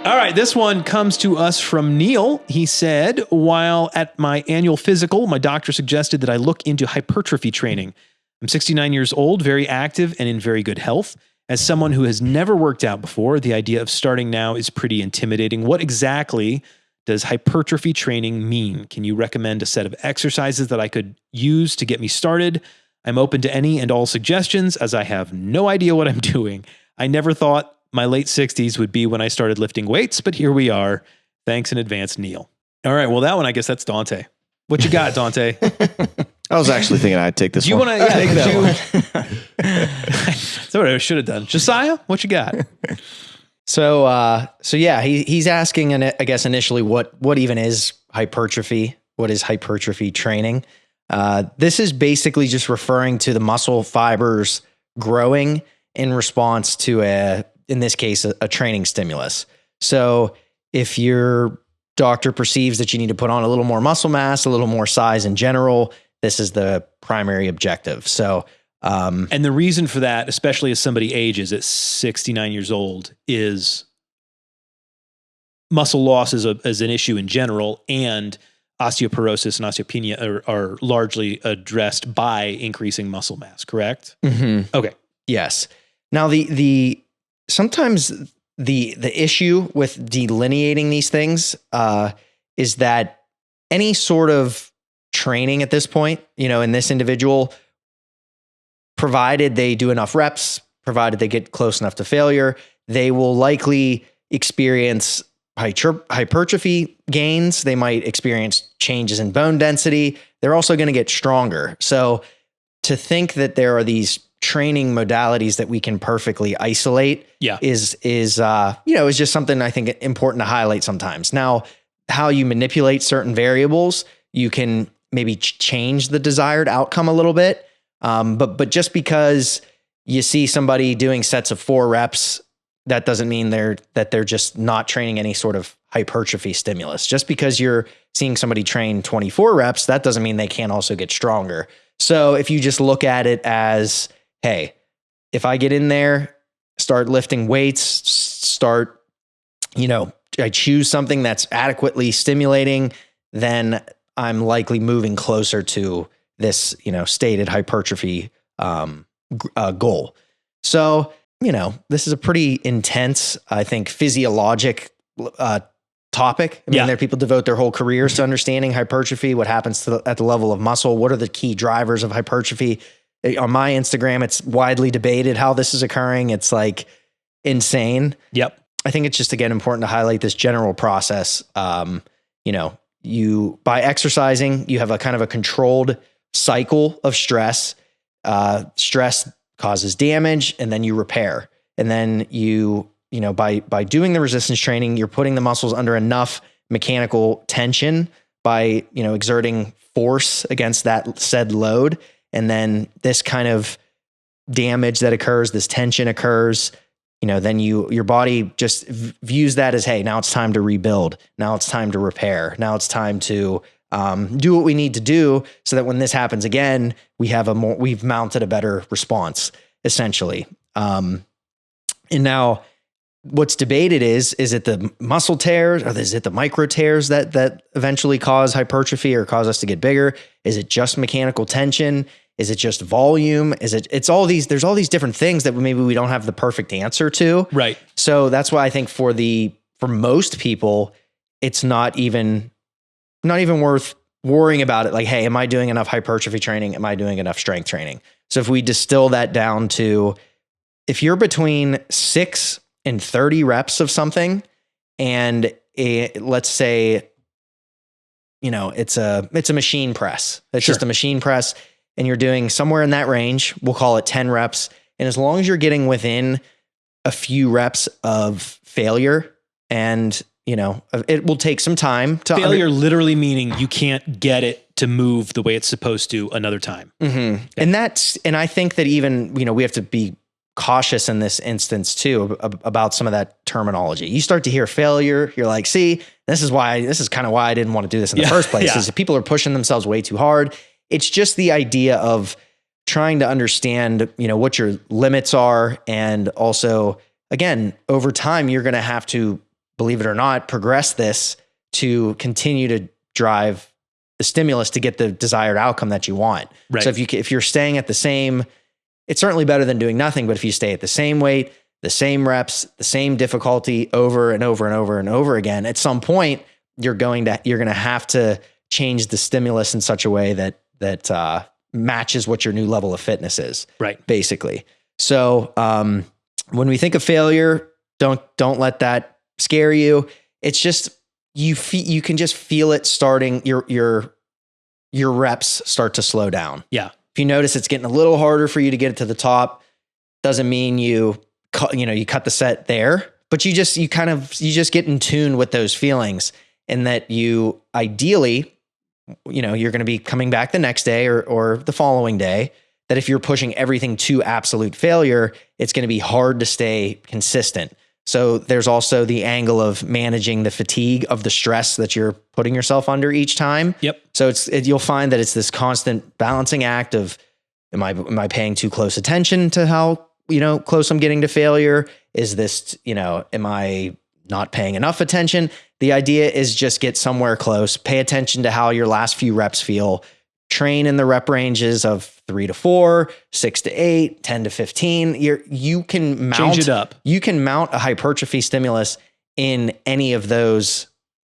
All right, this one comes to us from Neil. He said, while at my annual physical, my doctor suggested that I look into hypertrophy training. I'm 69 years old, very active, and in very good health. As someone who has never worked out before, the idea of starting now is pretty intimidating. What exactly does hypertrophy training mean? Can you recommend a set of exercises that I could use to get me started? I'm open to any and all suggestions, as I have no idea what I'm doing. I never thought my late 60s would be when I started lifting weights, but here we are. Thanks in advance, Neil. All right, well, that one, I guess that's Dante. What you got, Dante? I was actually thinking I'd take this Do you one. want to take that one? That's what I should have done. Josiah, what you got? So yeah, he's asking, and I guess initially, what even is hypertrophy? What is hypertrophy training? This is basically just referring to the muscle fibers growing in response to in this case, a training stimulus. So if your doctor perceives that you need to put on a little more muscle mass, a little more size in general, this is the primary objective. So, and the reason for that, especially as somebody ages at 69 years old, is muscle loss is an issue in general, and osteoporosis and osteopenia are largely addressed by increasing muscle mass, correct? Mm-hmm. Okay. Yes. Now sometimes the issue with delineating these things is that any sort of training at this point, in this individual, provided they do enough reps, provided they get close enough to failure, they will likely experience hypertrophy gains. They might experience changes in bone density. They're also going to get stronger. So to think that there are these training modalities that we can perfectly isolate is just something I think important to highlight sometimes. Now, how you manipulate certain variables, you can maybe change the desired outcome a little bit. But just because you see somebody doing sets of 4 reps, that doesn't mean they're just not training any sort of hypertrophy stimulus. Just because you're seeing somebody train 24 reps, that doesn't mean they can't also get stronger. So if you just look at it as, hey, if I get in there, start lifting weights, I choose something that's adequately stimulating, then I'm likely moving closer to this, stated hypertrophy goal. So, this is a pretty intense, I think, physiologic topic. I mean, there people devote their whole careers to understanding hypertrophy, what happens at the level of muscle, what are the key drivers of hypertrophy. On my Instagram, it's widely debated how this is occurring. It's like insane. Yep. I think it's just, again, important to highlight this general process. You, by exercising, you have a kind of a controlled cycle of stress. Stress causes damage, and then you repair. And then by doing the resistance training, you're putting the muscles under enough mechanical tension by, exerting force against that said load. And then this kind of damage that occurs, this tension occurs, then your body just views that as, hey, now it's time to rebuild. Now it's time to repair. Now it's time to do what we need to do so that when this happens again, we've mounted a better response, essentially. And now what's debated is it the muscle tears, or is it the micro tears that eventually cause hypertrophy or cause us to get bigger? Is it just mechanical tension? Is it just volume? There's all these different things that maybe we don't have the perfect answer to. Right. So that's why I think for most people, it's not even worth worrying about it. Like, hey, am I doing enough hypertrophy training? Am I doing enough strength training? So if we distill that down to, if you're between 6 and 30 reps of something, and let's say, it's a machine press. It's just a machine press, and you're doing somewhere in that range, we'll call it 10 reps. And as long as you're getting within a few reps of failure, and it will take some time to failure, literally meaning you can't get it to move the way it's supposed to another time. Mm-hmm. Okay. And I think that even, we have to be cautious in this instance too about some of that terminology. You start to hear failure, you're like, see, this is kind of why I didn't want to do this in the first place, is people are pushing themselves way too hard. It's just the idea of trying to understand, what your limits are. And also, again, over time, you're going to have to believe it or not, progress this to continue to drive the stimulus to get the desired outcome that you want. Right. So if you're staying at the same, it's certainly better than doing nothing, but if you stay at the same weight, the same reps, the same difficulty over and over and over and over again, at some point you're going to have to change the stimulus in such a way that matches what your new level of fitness is. Right. Basically. So when we think of failure, don't let that scare you. It's just you can just feel it starting. Your reps start to slow down. Yeah. If you notice it's getting a little harder for you to get it to the top, doesn't mean you cut the set there, but you just get in tune with those feelings, and that you ideally, you're going to be coming back the next day or the following day, that if you're pushing everything to absolute failure, it's going to be hard to stay consistent. So there's also the angle of managing the fatigue of the stress that you're putting yourself under each time. Yep. So you'll find that it's this constant balancing act of, am I paying too close attention to how, close I'm getting to failure? Is this, am I not paying enough attention? The idea is just get somewhere close, pay attention to how your last few reps feel, train in the rep ranges of 3 to 4, 6 to 8, 10 to 15. You can mount, change it up. You can mount a hypertrophy stimulus in any of those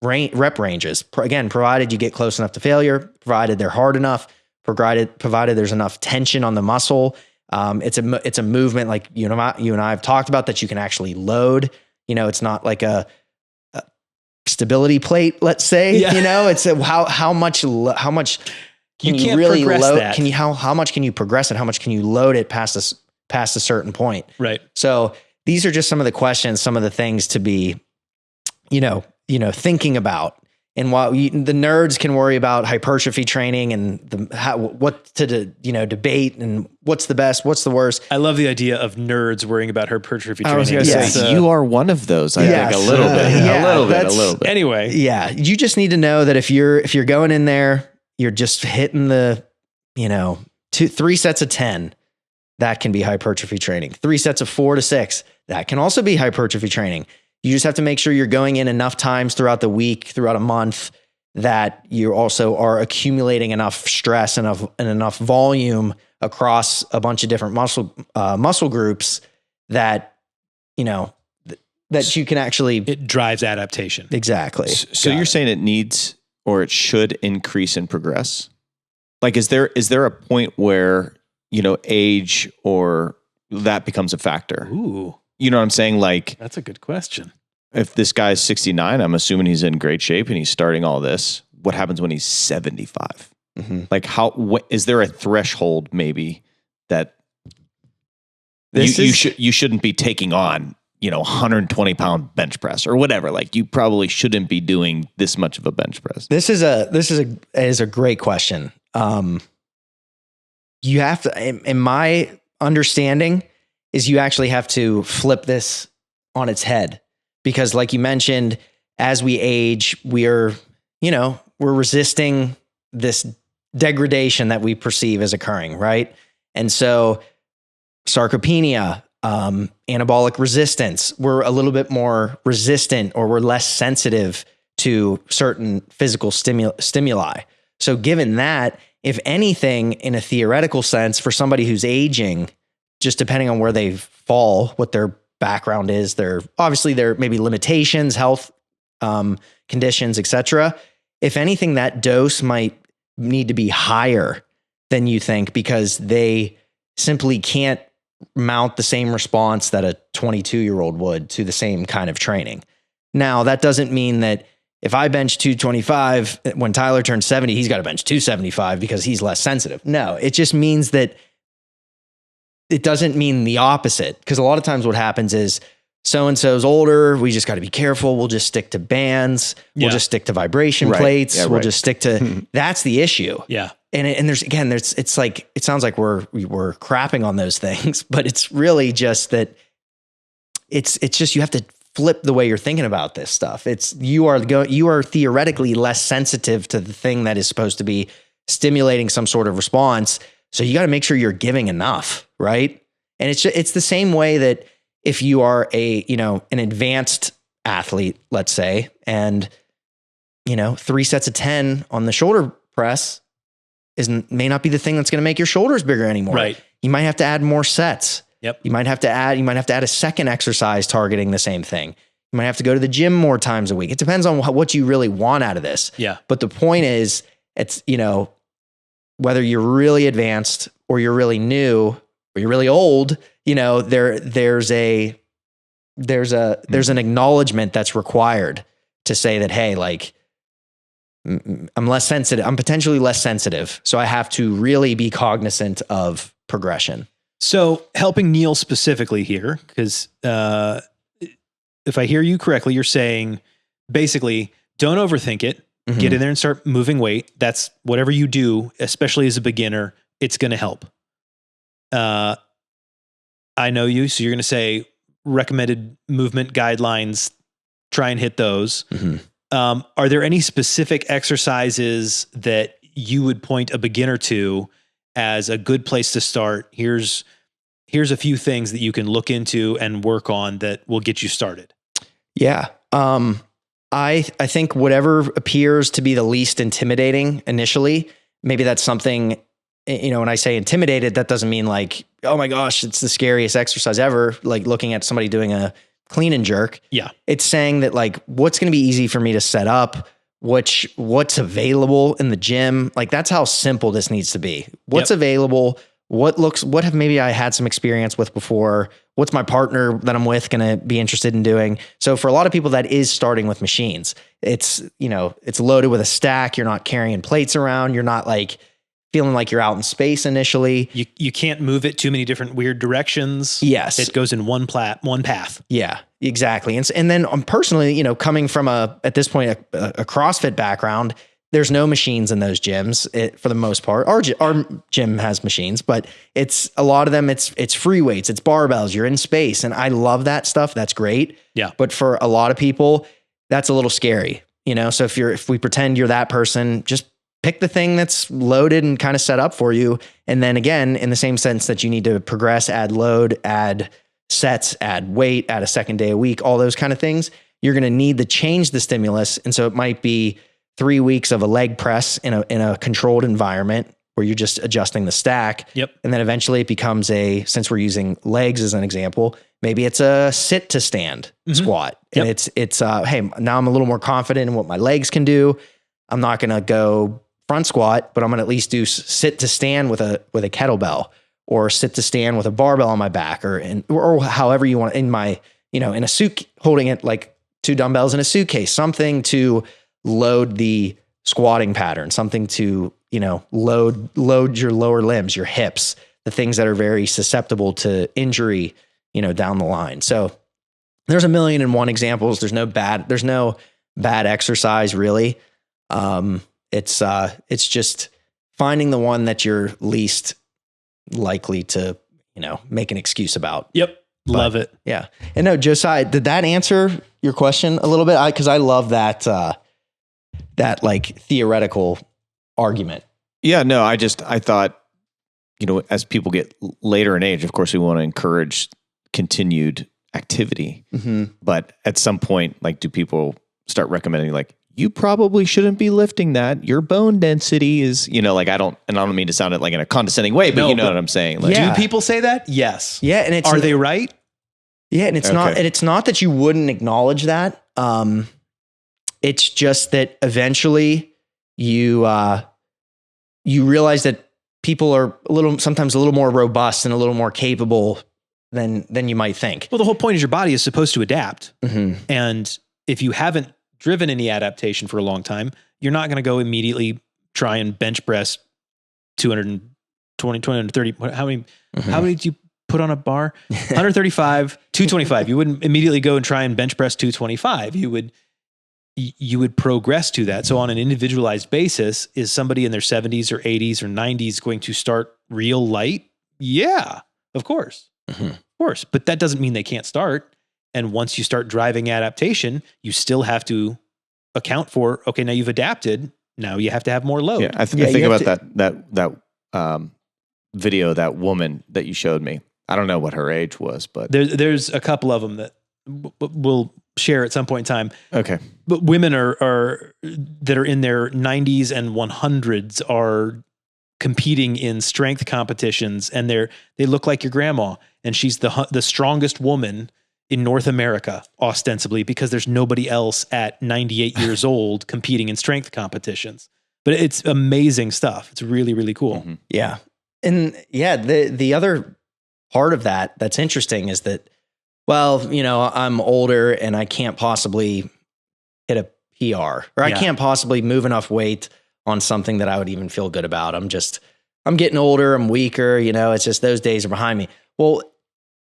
rep ranges. Again, provided you get close enough to failure, provided they're hard enough, provided there's enough tension on the muscle. It's a movement like you and I have talked about that you can actually load. It's not like a stability plate, let's say. Yeah. It's how much can you you can't really progress load? that. How much can you progress it? How much can you load it past a certain point? Right. So these are just some of the questions, some of the things to be, thinking about. And while the nerds can worry about hypertrophy training and what to debate and what's the best, what's the worst. I love the idea of nerds worrying about hypertrophy training. I was going to say, you are one of those. I think a little bit. Anyway. Yeah. You just need to know that if you're going in there, you're just hitting the, 3 sets of 10, that can be hypertrophy training. 3 sets of 4 to 6, that can also be hypertrophy training. You just have to make sure you're going in enough times throughout the week, throughout a month, that you also are accumulating enough stress and enough volume across a bunch of different muscle groups that, that you can actually. It drives adaptation. Exactly. So you're saying it needs, or it should increase and progress? Like, is there a point where, age or that becomes a factor? Ooh. You know what I'm saying? Like, that's a good question. If this guy's 69, I'm assuming he's in great shape and he's starting all this. What happens when he's 75? Mm-hmm. Like, is there a threshold maybe that you shouldn't be taking on, 120-pound bench press or whatever? Like, you probably shouldn't be doing this much of a bench press. This is a great question. You have to, in my understanding, is you actually have to flip this on its head, because like you mentioned, as we age, we're resisting this degradation that we perceive as occurring. Right. And so sarcopenia, anabolic resistance, we're a little bit more resistant, or we're less sensitive to certain physical stimuli. So given that, if anything, in a theoretical sense, for somebody who's aging, just depending on where they fall, what their background is, there may be limitations, health conditions, etc. If anything, that dose might need to be higher than you think, because they simply can't mount the same response that a 22-year-old would to the same kind of training. Now, that doesn't mean that if I bench 225, when Tyler turns 70, he's got to bench 275 because he's less sensitive. No, it just means that it doesn't mean the opposite, because a lot of times what happens is so-and-so's older. We just got to be careful. We'll just stick to bands. We'll just stick to vibration plates. We'll just stick to, that's the issue. Yeah. And it's like, it sounds like we're crapping on those things, but it's really just that it's just, you have to flip the way you're thinking about this stuff. You are theoretically less sensitive to the thing that is supposed to be stimulating some sort of response. So you got to make sure you're giving enough, right? And it's the same way that if you are an advanced athlete, let's say, and 3 sets of 10 on the shoulder press may not be the thing that's going to make your shoulders bigger anymore. Right. You might have to add more sets. Yep. You might have to add a second exercise targeting the same thing. You might have to go to the gym more times a week. It depends on what you really want out of this. Yeah. But the point is, it's, whether you're really advanced or you're really new or you're really old, there's an acknowledgement that's required to say that, hey, like, I'm less sensitive. I'm potentially less sensitive. So I have to really be cognizant of progression. So helping Neil specifically here, because if I hear you correctly, you're saying basically don't overthink it. Mm-hmm. Get in there and start moving weight. That's whatever you do, especially as a beginner, it's going to help. I know you, so you're going to say recommended movement guidelines, try and hit those. Mm-hmm. Are there any specific exercises that you would point a beginner to as a good place to start? Here's a few things that you can look into and work on that will get you started. Yeah. I think whatever appears to be the least intimidating initially, maybe that's something, when I say intimidated, that doesn't mean like, oh my gosh, it's the scariest exercise ever. Like looking at somebody doing a clean and jerk. Yeah. It's saying that like, what's going to be easy for me to set up, what's available in the gym. Like that's how simple this needs to be. What's available, what have maybe I had some experience with before? What's my partner that I'm with going to be interested in doing? So for a lot of people that is starting with machines, it's loaded with a stack. You're not carrying plates around. You're not like feeling like you're out in space initially. You can't move it too many different weird directions. Yes. It goes in one path. Yeah, exactly. And then personally, coming from at this point, a CrossFit background, there's no machines in those gyms for the most part. Our gym has machines, but it's a lot of them. It's free weights, it's barbells. You're in space, and I love that stuff. That's great. Yeah. But for a lot of people, that's a little scary. So if we pretend you're that person, just pick the thing that's loaded and kind of set up for you. And then again, in the same sense that you need to progress, add load, add sets, add weight, add a second day a week, all those kind of things, you're going to need to change the stimulus. And so it might be 3 weeks of a leg press in a controlled environment where you're just adjusting the stack. Yep. And then eventually it becomes since we're using legs as an example, maybe it's a sit to stand squat. Yep. And it's hey, now I'm a little more confident in what my legs can do. I'm not going to go front squat, but I'm going to at least do sit to stand with a kettlebell, or sit to stand with a barbell on my back, or however you want, in my, in a suit, holding it like 2 dumbbells in a suitcase, something to load the squatting pattern, something to, load your lower limbs, your hips, the things that are very susceptible to injury, down the line. So there's 1,000,001 examples. There's no bad exercise really. It's just finding the one that you're least likely to, make an excuse about. Yep. Love it. Yeah. And no, Josiah, did that answer your question a little bit? Cause I love that like theoretical argument. Yeah, no, I thought, as people get later in age, of course, we want to encourage continued activity. Mm-hmm. But at some point, like, do people start recommending, like, you probably shouldn't be lifting that. Your bone density is, I don't mean to sound it like in a condescending way, but what I'm saying. Like, do people say that? Yes. Yeah. And are they right? Yeah. And it's not that you wouldn't acknowledge that. It's just that eventually you realize that people are sometimes a little more robust and a little more capable than you might think. Well, the whole point is your body is supposed to adapt. Mm-hmm. And if you haven't driven any adaptation for a long time, you're not going to go immediately try and bench press 220, 230. How many do you put on a bar? 135, 225. You wouldn't immediately go and try and bench press 225. You would progress to that. So on an individualized basis, is somebody in their 70s or 80s or 90s going to start real light? Yeah, of course. Mm-hmm. Of course. But that doesn't mean they can't start. And once you start driving adaptation, you still have to account for, okay, now you've adapted. Now you have to have more load. Yeah, I think about that video, that woman that you showed me. I don't know what her age was, but there's a couple of them that we'll share at some point in time. Okay. But women are that are in their 90s and 100s are competing in strength competitions, and they look like your grandma, and she's the strongest woman in North America, ostensibly, because there's nobody else at 98 years old competing in strength competitions. But it's amazing stuff. It's really, really cool. Mm-hmm. Yeah. And yeah, the other part of that's interesting is that, well, I'm older and I can't possibly hit a PR, or I can't possibly move enough weight on something that I would even feel good about. I'm getting older, I'm weaker, it's just those days are behind me. Well,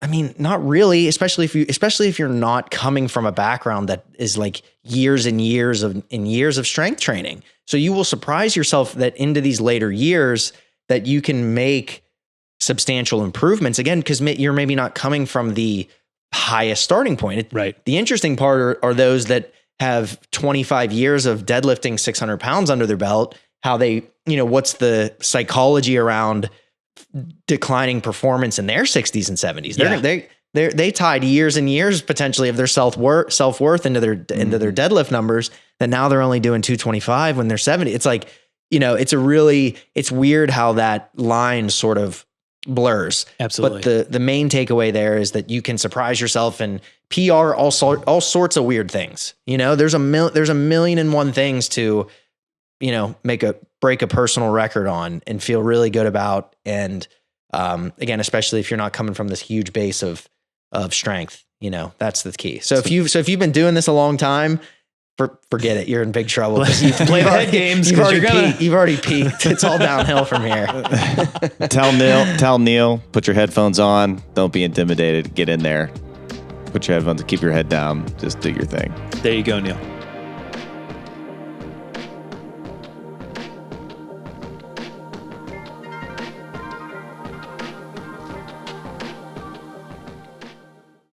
I mean, not really, especially if you're not coming from a background that is like years and years of strength training. So you will surprise yourself that into these later years that you can make substantial improvements again, because you're maybe not coming from the highest starting point. Right. The interesting part are those that have 25 years of deadlifting 600 pounds under their belt, how they, what's the psychology around declining performance in their 60s and 70s. They tied years and years potentially of their self-worth into their deadlift numbers, that now they're only doing 225 when they're 70. It's like, it's weird how that line sort of blurs. Absolutely. But the main takeaway there is that you can surprise yourself and PR all sorts of weird things. There's a million and one things to, break a personal record on and feel really good about. And again, especially if you're not coming from this huge base of strength, that's the key. So if you've been doing this a long time, forget it. You're in big trouble. You play the head games. You've already peaked. It's all downhill from here. Tell Neil, put your headphones on. Don't be intimidated. Get in there. Put your headphones, keep your head down. Just do your thing. There you go, Neil.